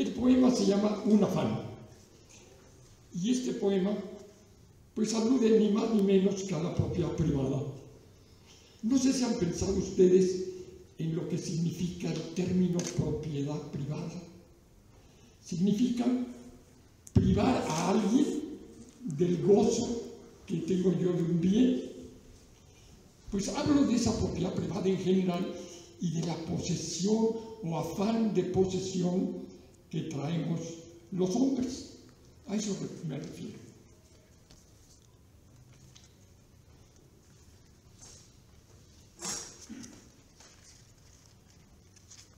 El poema se llama Un afán. Y este poema, pues alude ni más ni menos que a la propiedad privada. No sé si han pensado ustedes en lo que significa el término propiedad privada. Significa privar a alguien del gozo que tengo yo de un bien. Pues hablo de esa propiedad privada en general y de la posesión o afán de posesión que traemos los hombres. A eso me refiero.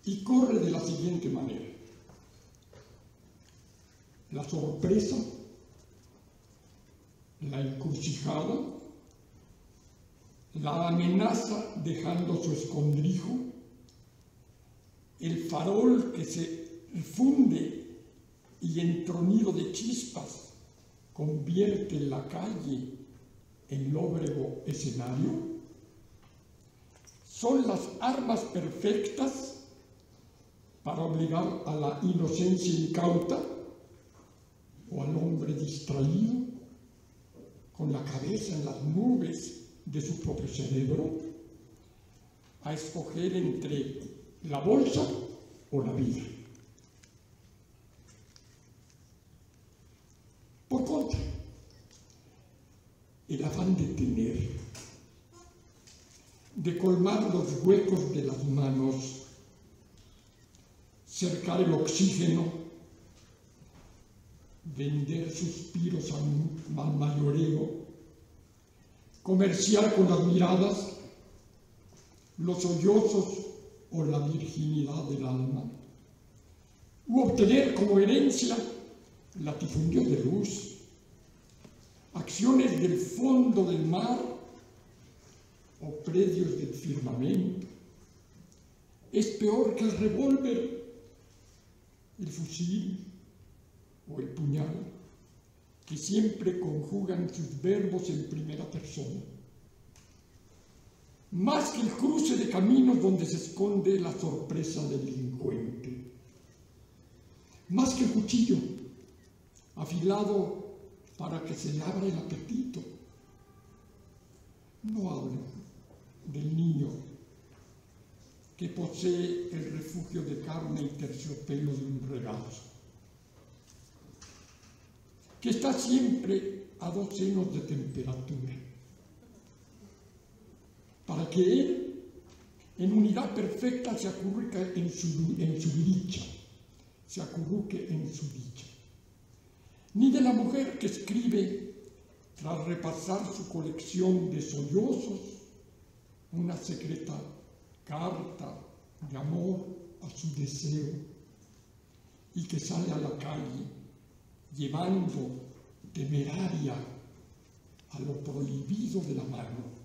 Y corre de la siguiente manera. La sorpresa, la encrucijada, la amenaza dejando su escondrijo, el farol que se funde y entronido de chispas convierte la calle en lóbrego escenario, son las armas perfectas para obligar a la inocencia incauta o al hombre distraído con la cabeza en las nubes de su propio cerebro a escoger entre la bolsa o la vida. Por contra, el afán de tener, de colmar los huecos de las manos, cercar el oxígeno, vender suspiros al mayoreo, comerciar con las miradas, los sollozos o la virginidad del alma, u obtener como herencia latifundios de luz, acciones del fondo del mar o predios del firmamento. Es peor que el revólver, el fusil o el puñal, que siempre conjugan sus verbos en primera persona. Más que el cruce de caminos donde se esconde la sorpresa delincuente. Más que el cuchillo afilado para que se le abra el apetito. No hablo del niño que posee el refugio de carne y terciopelo de un regazo, que está siempre a 2 senos de temperatura, para que él, en unidad perfecta, se acurruque en su dicha, se acurruque en su dicha. Ni de la mujer que escribe, tras repasar su colección de sollozos, una secreta carta de amor a su deseo y que sale a la calle llevando temeraria a lo prohibido de la mano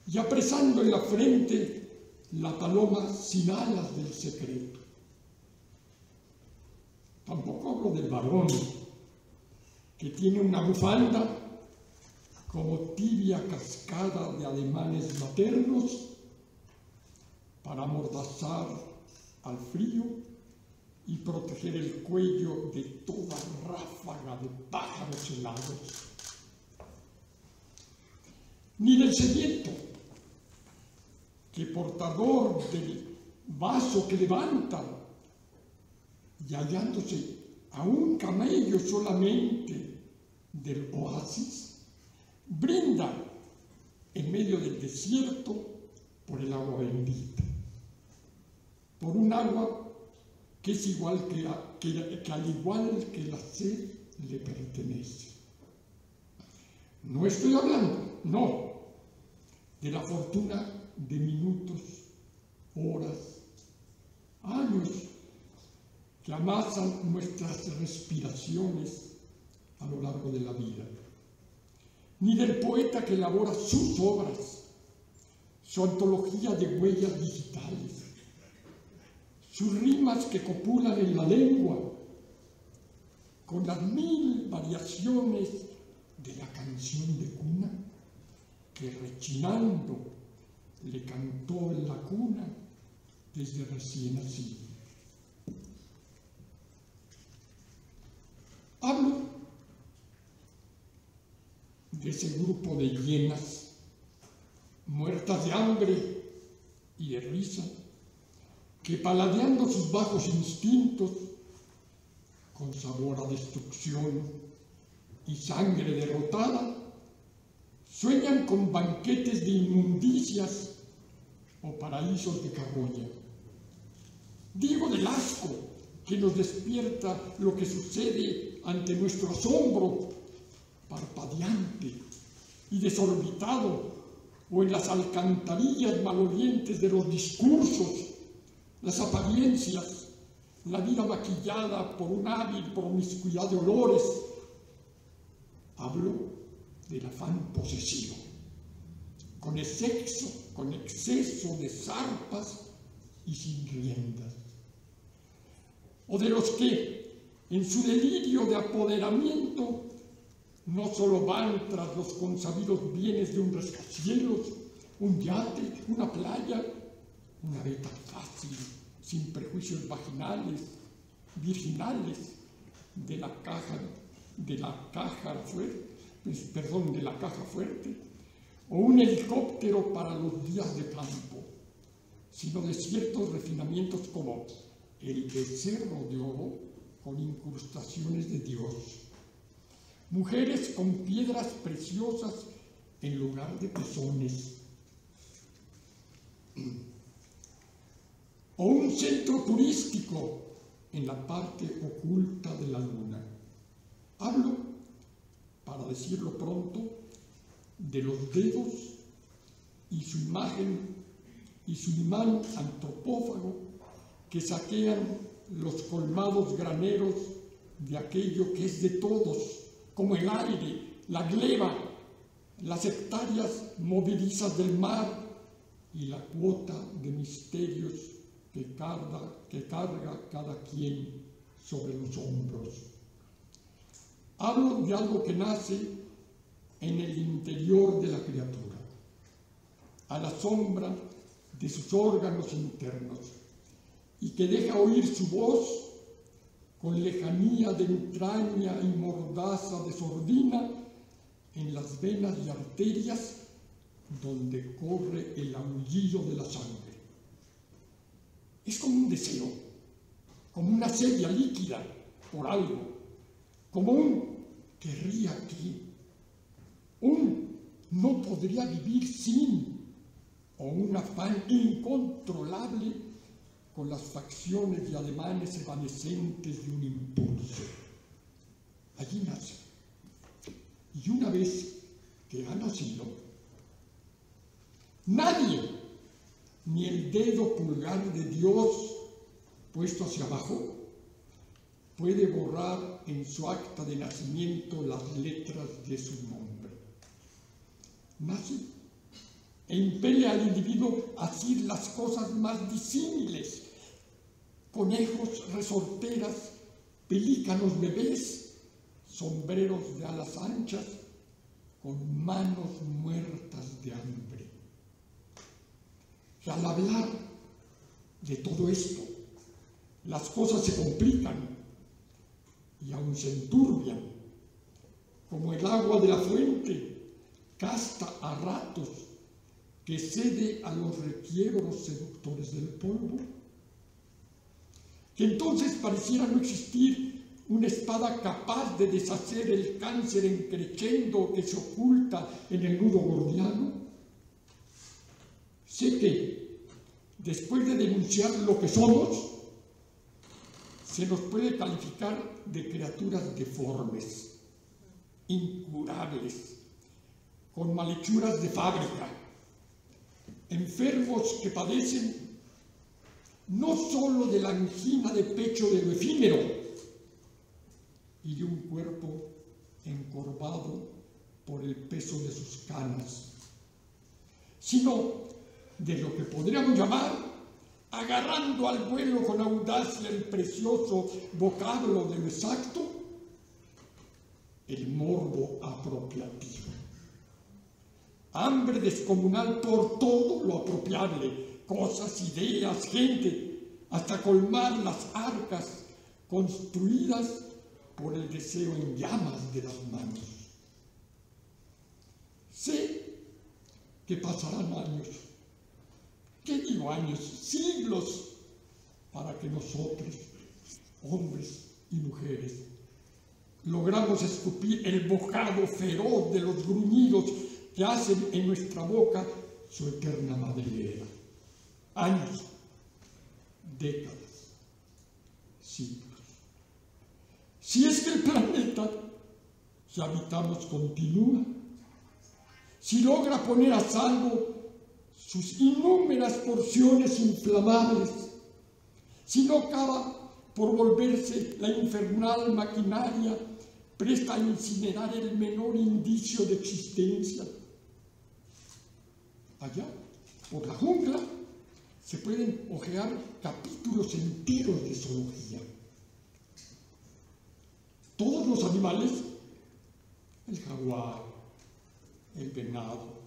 y apresando en la frente la paloma sin alas del secreto. Tampoco hablo del varón que tiene una bufanda como tibia cascada de ademanes maternos para amordazar al frío y proteger el cuello de toda ráfaga de pájaros helados. Ni del sediento, que portador del vaso que levanta y hallándose a un camello solamente del oasis, brinda en medio del desierto por el agua bendita, por un agua que es igual que al igual que la sed le pertenece. No estoy hablando, no, de la fortuna de minutos, horas, años que amasan nuestras respiraciones a lo largo de la vida, ni del poeta que elabora sus obras, su antología de huellas digitales, sus rimas que copulan en la lengua, con las 1000 variaciones de la canción de cuna que rechinando le cantó en la cuna desde recién nacido. Hablo de ese grupo de hienas muertas de hambre y de risa, que paladeando sus bajos instintos, con sabor a destrucción y sangre derrotada, sueñan con banquetes de inmundicias o paraísos de carroña. Digo del asco que nos despierta lo que sucede ante nuestro asombro parpadeante y desorbitado, o en las alcantarillas malolientes de los discursos, las apariencias, la vida maquillada por un hábil promiscuidad de olores. Hablo del afán posesivo, con exceso de zarpas y sin riendas. O de los que, en su delirio de apoderamiento, no solo van tras los consabidos bienes de un rascacielos, un yate, una playa, una veta fácil, sin prejuicios virginales, de la caja fuerte, o un helicóptero para los días de campo, sino de ciertos refinamientos como el becerro de oro con incrustaciones de Dios, mujeres con piedras preciosas en lugar de pezones, o un centro turístico en la parte oculta de la luna. Hablo, para decirlo pronto, de los dedos y su imagen y su imán antropófago que saquean los colmados graneros de aquello que es de todos, como el aire, la gleba, las hectáreas movilizas del mar y la cuota de misterios que carga cada quien sobre los hombros. Hablo de algo que nace en el interior de la criatura, a la sombra de sus órganos internos, y que deja oír su voz con lejanía de entraña y mordaza de sordina en las venas y arterias donde corre el aullido de la sangre. Es como un deseo, como una sedia líquida por algo, como un querría que, un no podría vivir sin, o un afán incontrolable con las facciones y ademanes evanescentes de un impulso. Allí nace. Y una vez que ha nacido, nadie, ni el dedo pulgar de Dios puesto hacia abajo, puede borrar en su acta de nacimiento las letras de su nombre. Nace e impele al individuo a decir las cosas más disímiles: conejos, resorteras, pelícanos bebés, sombreros de alas anchas, con manos muertas de hambre. Y al hablar de todo esto, las cosas se complican y aún se enturbian, como el agua de la fuente, casta a ratos, que cede a los requiebros seductores del polvo, que entonces pareciera no existir una espada capaz de deshacer el cáncer encrechendo que se oculta en el nudo gordiano. Sé que, después de denunciar lo que somos, se nos puede calificar de criaturas deformes, incurables, con malhechuras de fábrica, enfermos que padecen no solo de la angina de pecho de lo efímero y de un cuerpo encorvado por el peso de sus canas, sino de lo que podríamos llamar, agarrando al vuelo con audacia el precioso vocablo de lo exacto, el morbo apropiativo. Hambre descomunal por todo lo apropiable, cosas, ideas, gente, hasta colmar las arcas construidas por el deseo en llamas de las manos. Sé que pasarán años, ¿qué digo años? Siglos, para que nosotros, hombres y mujeres, logramos escupir el bocado feroz de los gruñidos que hacen en nuestra boca su eterna madriguera. Años, décadas, siglos. Si es que el planeta que habitamos continúa, si logra poner a salvo sus innúmeras porciones inflamables, si no acaba por volverse la infernal maquinaria presta a incinerar el menor indicio de existencia. Allá, por la jungla, se pueden hojear capítulos enteros de zoología. Todos los animales, el jaguar, el venado,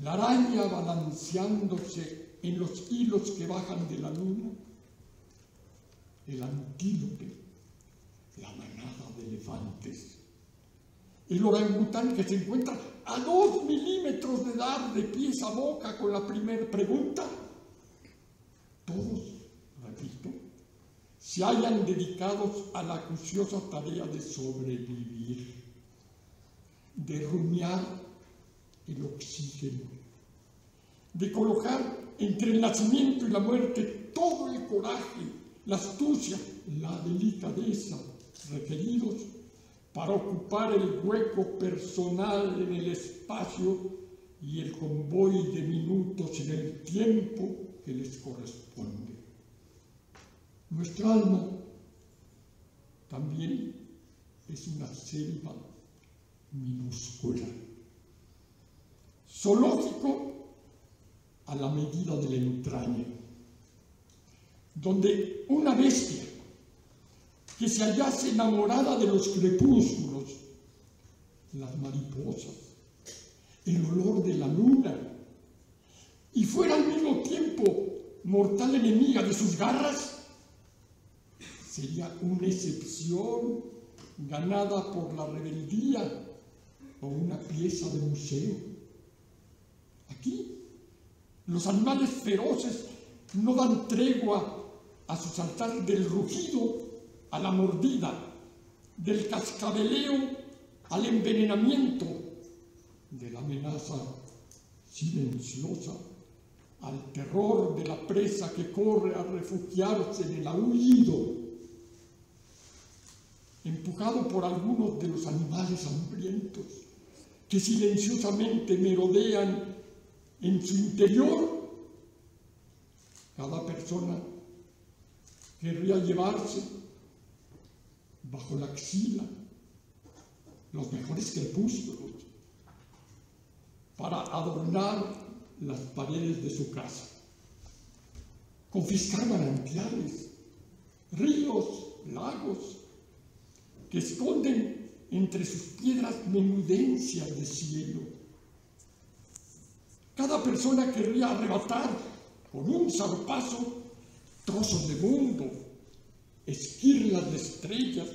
la araña balanceándose en los hilos que bajan de la luna, el antílope, la manada de elefantes, el orangután que se encuentra a 2 milímetros de dar de pies a boca con la primera pregunta, todos, repito, se hayan dedicados a la acuciosa tarea de sobrevivir, de rumiar el oxígeno, de colocar entre el nacimiento y la muerte todo el coraje, la astucia, la delicadeza requeridos para ocupar el hueco personal en el espacio y el convoy de minutos en el tiempo que les corresponde. Nuestra alma también es una selva minúscula, zoológico a la medida de la entraña, donde una bestia que se hallase enamorada de los crepúsculos, las mariposas, el olor de la luna, y fuera al mismo tiempo mortal enemiga de sus garras, sería una excepción ganada por la rebeldía o una pieza de museo. Aquí, los animales feroces no dan tregua a su saltar del rugido a la mordida, del cascabeleo al envenenamiento, de la amenaza silenciosa al terror de la presa que corre a refugiarse en el aullido, empujado por algunos de los animales hambrientos que silenciosamente merodean en su interior. Cada persona querría llevarse bajo la axila los mejores crepúsculos para adornar las paredes de su casa, confiscar manantiales, ríos, lagos, que esconden entre sus piedras menudencias de cielo. Cada persona querría arrebatar con un zarpazo trozos de mundo, esquirlas de estrellas,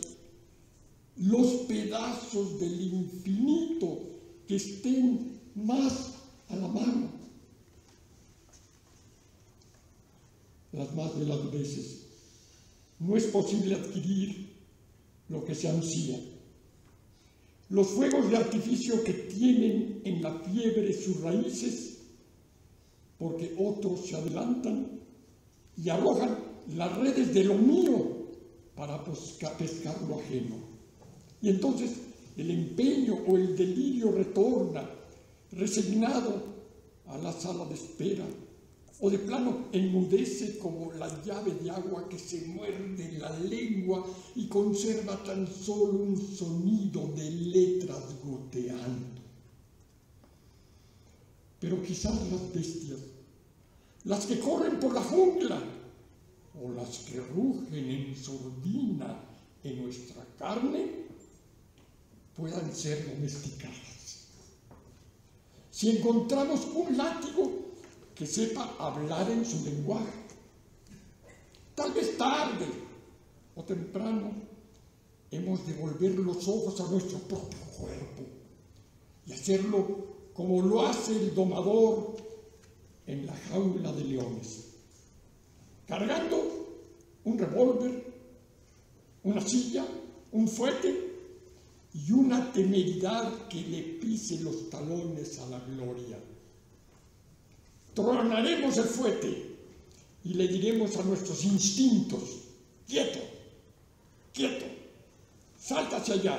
los pedazos del infinito que estén más a la mano. Las más de las veces no es posible adquirir lo que se ansía. Los fuegos de artificio que tienen en la fiebre sus raíces, porque otros se adelantan y arrojan las redes de lo mío para pescar lo ajeno. Y entonces el empeño o el delirio retorna, resignado a la sala de espera, o de plano enmudece como la llave de agua que se muerde en la lengua y conserva tan solo un sonido de letras goteando. Pero quizás las bestias, las que corren por la jungla, o las que rugen en sordina en nuestra carne, puedan ser domesticadas. Si encontramos un látigo que sepa hablar en su lenguaje, tal vez tarde o temprano hemos de volver los ojos a nuestro propio cuerpo y hacerlo como lo hace el domador en la jaula de leones, cargando un revólver, una silla, un fuete y una temeridad que le pise los talones a la gloria. Tronaremos el fuete y le diremos a nuestros instintos: quieto, quieto, salta hacia allá,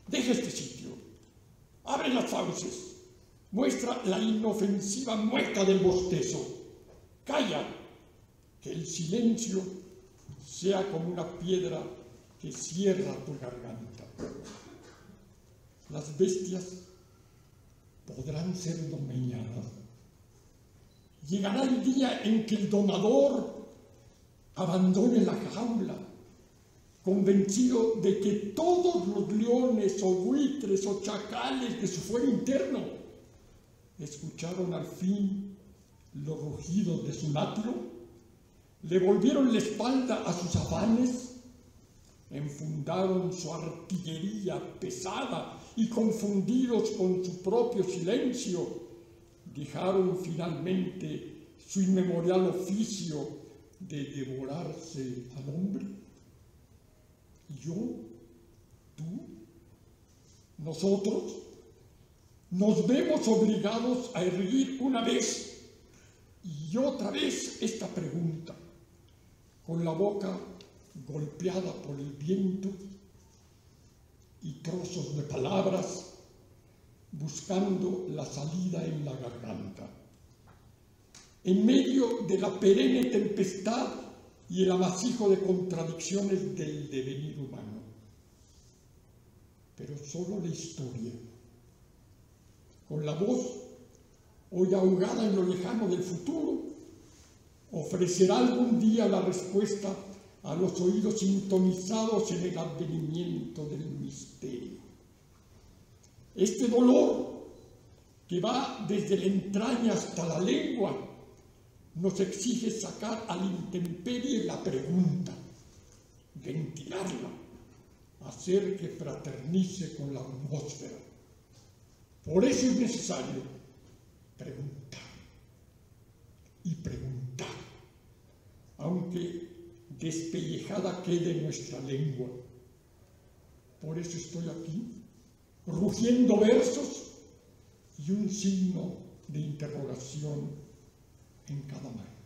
deja este sitio, abre las fauces, muestra la inofensiva mueca del bostezo, calla, que el silencio sea como una piedra que cierra tu garganta. Las bestias podrán ser domeñadas. Llegará el día en que el domador abandone la jaula, convencido de que todos los leones o buitres o chacales de su fuero interno escucharon al fin los rugidos de su látigo, le volvieron la espalda a sus afanes, enfundaron su artillería pesada y, confundidos con su propio silencio, dejaron finalmente su inmemorial oficio de devorarse al hombre. Yo, tú, nosotros nos vemos obligados a erguir una vez y otra vez esta pregunta, con la boca golpeada por el viento y trozos de palabras buscando la salida en la garganta. En medio de la perenne tempestad y el amasijo de contradicciones del devenir humano. Pero solo la historia, con la voz hoy ahogada en lo lejano del futuro, ofrecerá algún día la respuesta a los oídos sintonizados en el advenimiento del misterio. Este dolor, que va desde la entraña hasta la lengua, nos exige sacar a la intemperie la pregunta, ventilarla, hacer que fraternice con la atmósfera. Por eso es necesario preguntar y preguntar, aunque despellejada quede nuestra lengua. Por eso estoy aquí, rugiendo versos y un signo de interrogación en cada mano.